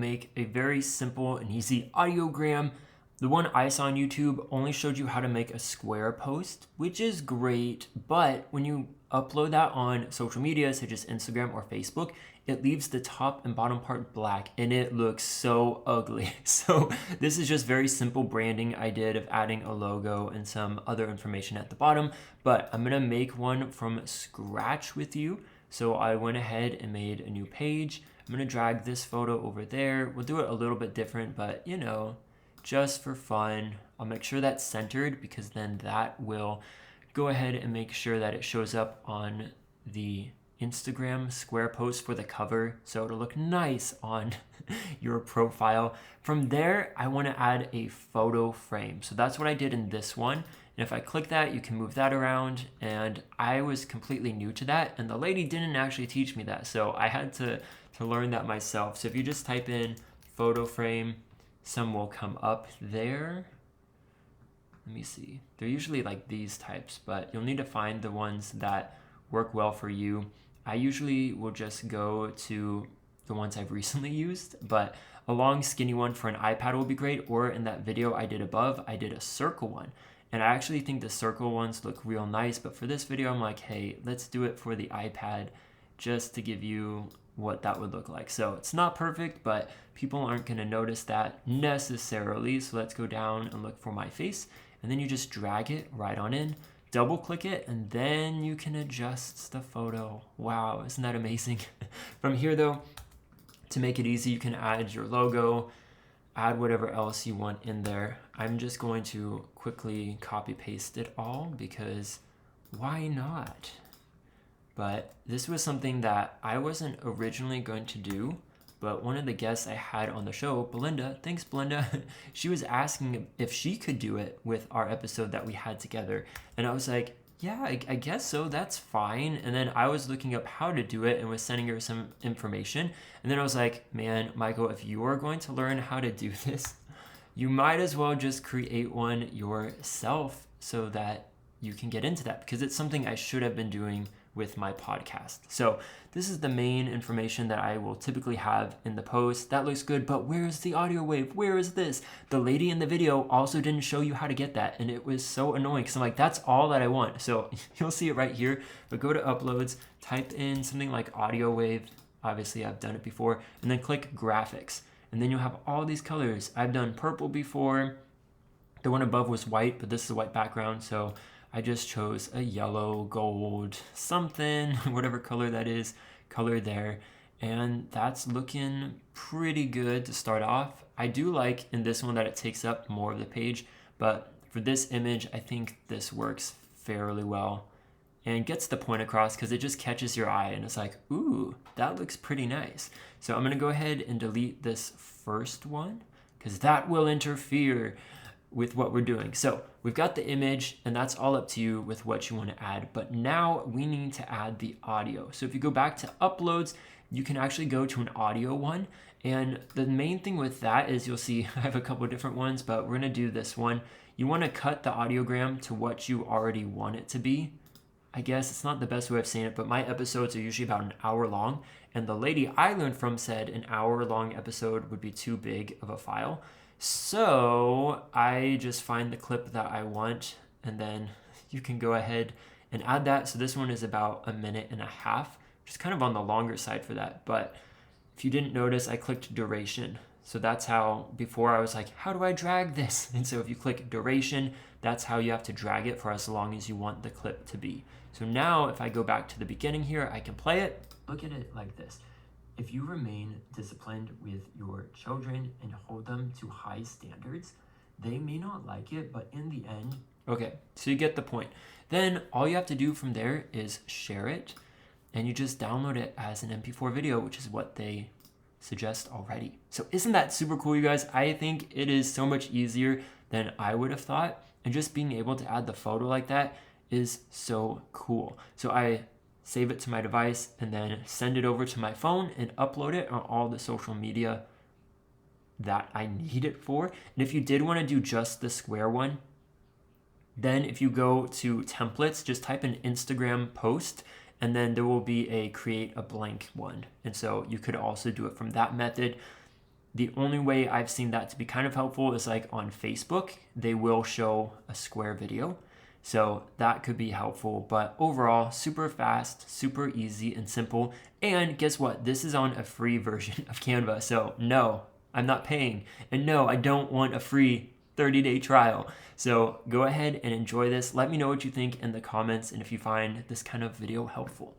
make a very simple and easy audiogram. The one I saw on YouTube only showed you how to make a square post, which is great, but when you upload that on social media, such as Instagram or Facebook, it leaves the top and bottom part black and it looks so ugly. So this is just very simple branding I did of adding a logo and some other information at the bottom, but I'm gonna make one from scratch with you. So I went ahead and made a new page. I'm gonna drag this photo over there. We'll do it a little bit different, but you know, just for fun. I'll make sure that's centered because then that will go ahead and make sure that it shows up on the Instagram square post for the cover, so it'll look nice on your profile. From there, I want to add a photo frame. So that's what I did in this one. And if I click that, you can move that around. And I was completely new to that, and the lady didn't actually teach me that, so I had to learn that myself. So if you just type in photo frame, some will come up there. Let me see. They're usually like these types, but you'll need to find the ones that work well for you. I usually will just go to the ones I've recently used, but a long skinny one for an iPad will be great, or in that video I did above, I did a circle one. And I actually think the circle ones look real nice, but for this video, I'm like, hey, let's do it for the iPad just to give you what that would look like. So it's not perfect, but people aren't gonna notice that necessarily. So let's go down and look for my face, and then you just drag it right on in, double click it, and then you can adjust the photo. Wow, isn't that amazing? From here though, to make it easy, you can add your logo, add whatever else you want in there. I'm just going to quickly copy paste it all because why not? But this was something that I wasn't originally going to do, but one of the guests I had on the show, Belinda, thanks Belinda, she was asking if she could do it with our episode that we had together. And I was like, yeah, I guess so, that's fine. And then I was looking up how to do it and was sending her some information. And then I was like, man, Michael, if you are going to learn how to do this, you might as well just create one yourself so that you can get into that, because it's something I should have been doing with my podcast. So this is the main information that I will typically have in the post. That looks good, but where's the audio wave? Where is this? The lady in the video also didn't show you how to get that, and it was so annoying because I'm like, that's all that I want. So you'll see it right here, but go to uploads, type in something like audio wave. Obviously I've done it before, and then click graphics, and then you'll have all these colors. I've done purple before. The one above was white, but this is a white background, so I just chose a yellow, gold, something, whatever color that is, color there. And that's looking pretty good to start off. I do like in this one that it takes up more of the page, but for this image, I think this works fairly well and gets the point across because it just catches your eye and it's like, ooh, that looks pretty nice. So I'm gonna go ahead and delete this first one because that will interfere with what we're doing. So we've got the image, and that's all up to you with what you want to add. But now we need to add the audio. So if you go back to uploads, you can actually go to an audio one. And the main thing with that is you'll see I have a couple of different ones, but we're going to do this one. You want to cut the audiogram to what you already want it to be. I guess it's not the best way of saying it, but my episodes are usually about an hour long. And the lady I learned from said an hour-long episode would be too big of a file. So I just find the clip that I want, and then you can go ahead and add that. So this one is about 1.5 minutes, which is kind of on the longer side for that. But if you didn't notice, I clicked duration. So that's how, before I was like, how do I drag this? And so if you click duration, that's how you have to drag it for as long as you want the clip to be. So now if I go back to the beginning here, I can play it. Look at it like this. If you remain disciplined with your children and hold them to high standards, they may not like it, but in the end, okay, so you get the point. Then all you have to do from there is share it, and you just download it as an MP4 video, which is what they suggest already. So isn't that super cool, you guys? I think it is so much easier than I would have thought, and just being able to add the photo like that is so cool. So I save it to my device, and then send it over to my phone and upload it on all the social media that I need it for. And if you did want to do just the square one, then if you go to templates, just type in Instagram post, and then there will be a create a blank one. And so you could also do it from that method. The only way I've seen that to be kind of helpful is like on Facebook, they will show a square video. So that could be helpful, but overall, super fast, super easy and simple. And guess what? This is on a free version of Canva. So no, I'm not paying. And no, I don't want a free 30-day trial. So go ahead and enjoy this. Let me know what you think in the comments and if you find this kind of video helpful.